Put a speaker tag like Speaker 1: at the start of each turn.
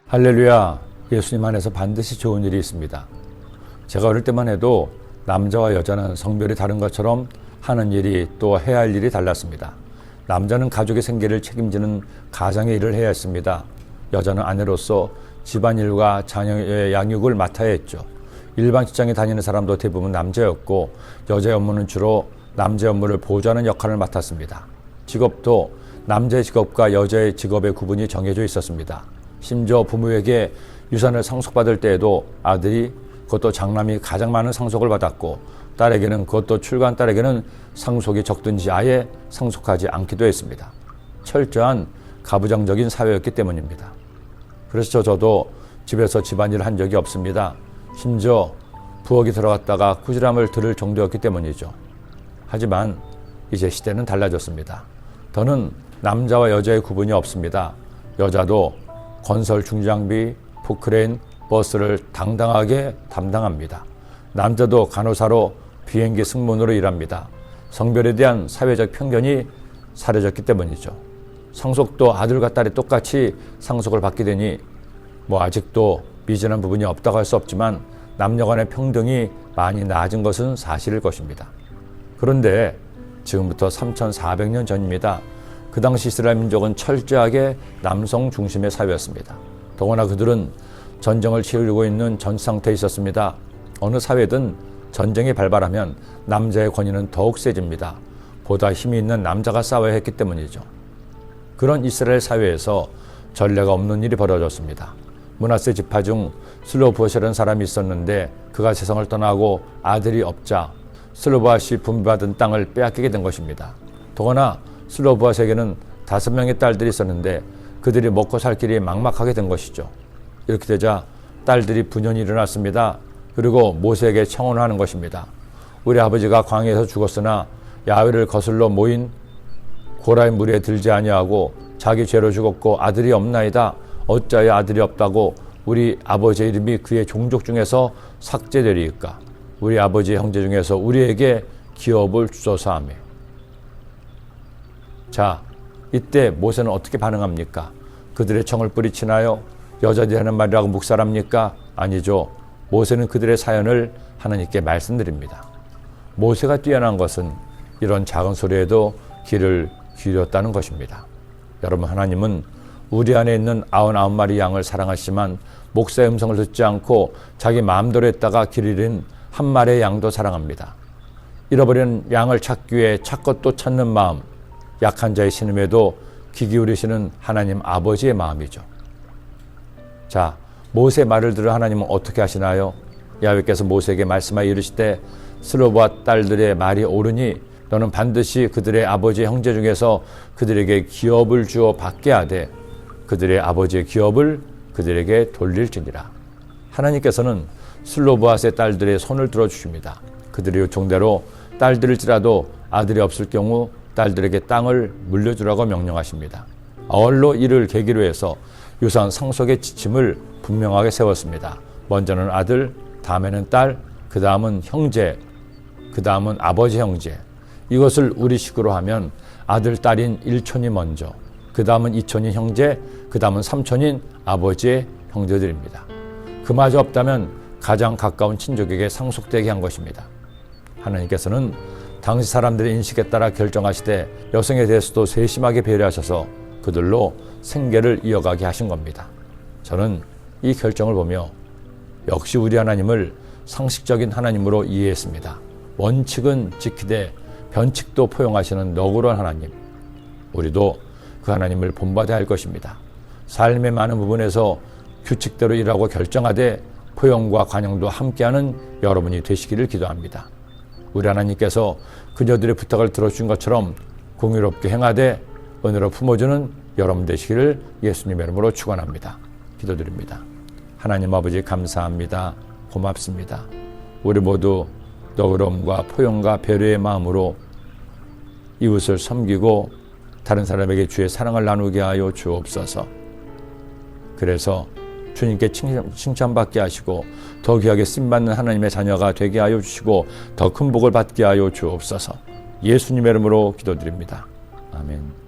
Speaker 1: 할렐루야, 예수님 안에서 반드시 좋은 일이 있습니다. 제가 어릴 때만 해도 남자와 여자는 성별이 다른 것처럼 하는 일이 또 해야 할 일이 달랐습니다. 남자는 가족의 생계를 책임지는 가장의 일을 해야 했습니다. 여자는 아내로서 집안일과 자녀의 양육을 맡아야 했죠. 일반 직장에 다니는 사람도 대부분 남자였고 여자의 업무는 주로 남자의 업무를 보조하는 역할을 맡았습니다. 직업도 남자의 직업과 여자의 직업의 구분이 정해져 있었습니다. 심지어 부모에게 유산을 상속받을 때에도 아들이 그것도 장남이 가장 많은 상속을 받았고 딸에게는 그것도 출가한 딸에게는 상속이 적든지 아예 상속하지 않기도 했습니다. 철저한 가부장적인 사회였기 때문입니다. 그래서 저도 집에서 집안일을 한 적이 없습니다. 심지어 부엌이 들어갔다가 꾸지람을 들을 정도였기 때문이죠. 하지만 이제 시대는 달라졌습니다. 더는 남자와 여자의 구분이 없습니다. 여자도 건설 중장비, 포크레인, 버스를 당당하게 담당합니다. 남자도 간호사로 비행기 승무원으로 일합니다. 성별에 대한 사회적 편견이 사라졌기 때문이죠. 상속도 아들과 딸이 똑같이 상속을 받게 되니 아직도 미진한 부분이 없다고 할 수 없지만 남녀 간의 평등이 많이 나아진 것은 사실일 것입니다. 그런데 지금부터 3,400년 전입니다. 그 당시 이스라엘 민족은 철저하게 남성 중심의 사회였습니다. 더구나 그들은 전쟁을 치르고 있는 전 상태에 있었습니다. 어느 사회든 전쟁이 발발하면 남자의 권위는 더욱 세집니다. 보다 힘이 있는 남자가 싸워야 했기 때문이죠. 그런 이스라엘 사회에서 전례가 없는 일이 벌어졌습니다. 므낫세 지파 중 슬로보앗이라는 사람이 있었는데 그가 세상을 떠나고 아들이 없자 슬로보앗이 분배받은 땅을 빼앗기게 된 것입니다. 더구나 슬로보앗에게는 5명의 딸들이 있었는데 그들이 먹고 살 길이 막막하게 된 것이죠. 이렇게 되자 딸들이 분연이 일어났습니다. 그리고 모세에게 청혼하는 것입니다. 우리 아버지가 광야에서 죽었으나 야훼를 거슬러 모인 고라의 무리에 들지 아니하고 자기 죄로 죽었고 아들이 없나이다. 어찌하여 아들이 없다고 우리 아버지의 이름이 그의 종족 중에서 삭제되리이까. 우리 아버지의 형제 중에서 우리에게 기업을 주소서 하며. 자, 이때 모세는 어떻게 반응합니까? 그들의 청을 뿌리치나요? 여자들이 하는 말이라고 묵살합니까? 아니죠. 모세는 그들의 사연을 하나님께 말씀드립니다. 모세가 뛰어난 것은 이런 작은 소리에도 귀를 기울였다는 것입니다. 여러분, 하나님은 우리 안에 있는 99마리 양을 사랑하시지만 목사의 음성을 듣지 않고 자기 마음대로 했다가 길 잃은 한 마리의 양도 사랑합니다. 잃어버린 양을 찾기 위해 찾고 또 찾는 마음, 약한 자의 신음에도 귀 기울이시는 하나님 아버지의 마음이죠. 자, 모세의 말을 들어 하나님은 어떻게 하시나요? 야훼께서 모세에게 말씀하여 이르시되 슬로보앗 딸들의 말이 옳으니 너는 반드시 그들의 아버지의 형제 중에서 그들에게 기업을 주어 받게 하되 그들의 아버지의 기업을 그들에게 돌릴지니라. 하나님께서는 슬로보앗의 딸들의 손을 들어주십니다. 그들의 요청대로 딸들일지라도 아들이 없을 경우 딸들에게 땅을 물려주라고 명령하십니다. 아울러 이를 계기로 해서 유산 상속의 지침을 분명하게 세웠습니다. 먼저는 아들, 다음에는 딸, 그 다음은 형제, 그 다음은 아버지 형제. 이것을 우리식으로 하면 아들, 딸인 1촌이 먼저, 그 다음은 2촌인 형제, 그 다음은 3촌인 아버지의 형제들입니다. 그마저 없다면 가장 가까운 친족에게 상속되게 한 것입니다. 하나님께서는 당시 사람들의 인식에 따라 결정하시되 여성에 대해서도 세심하게 배려하셔서 그들로 생계를 이어가게 하신 겁니다. 저는 이 결정을 보며 역시 우리 하나님을 상식적인 하나님으로 이해했습니다. 원칙은 지키되 변칙도 포용하시는 너그러운 하나님. 우리도 그 하나님을 본받아야 할 것입니다. 삶의 많은 부분에서 규칙대로 일하고 결정하되 포용과 관용도 함께하는 여러분이 되시기를 기도합니다. 우리 하나님께서 그녀들의 부탁을 들어주신 것처럼 공의롭게 행하되 은혜로 품어주는 여러분 되시기를 예수님의 이름으로 축원합니다. 기도드립니다. 하나님 아버지 감사합니다. 고맙습니다. 우리 모두 너그러움과 포용과 배려의 마음으로 이웃을 섬기고 다른 사람에게 주의 사랑을 나누게 하여 주옵소서. 그래서 주님께 칭찬받게 하시고 더 귀하게 쓰임받는 하나님의 자녀가 되게 하여 주시고 더 큰 복을 받게 하여 주옵소서. 예수님의 이름으로 기도드립니다. 아멘.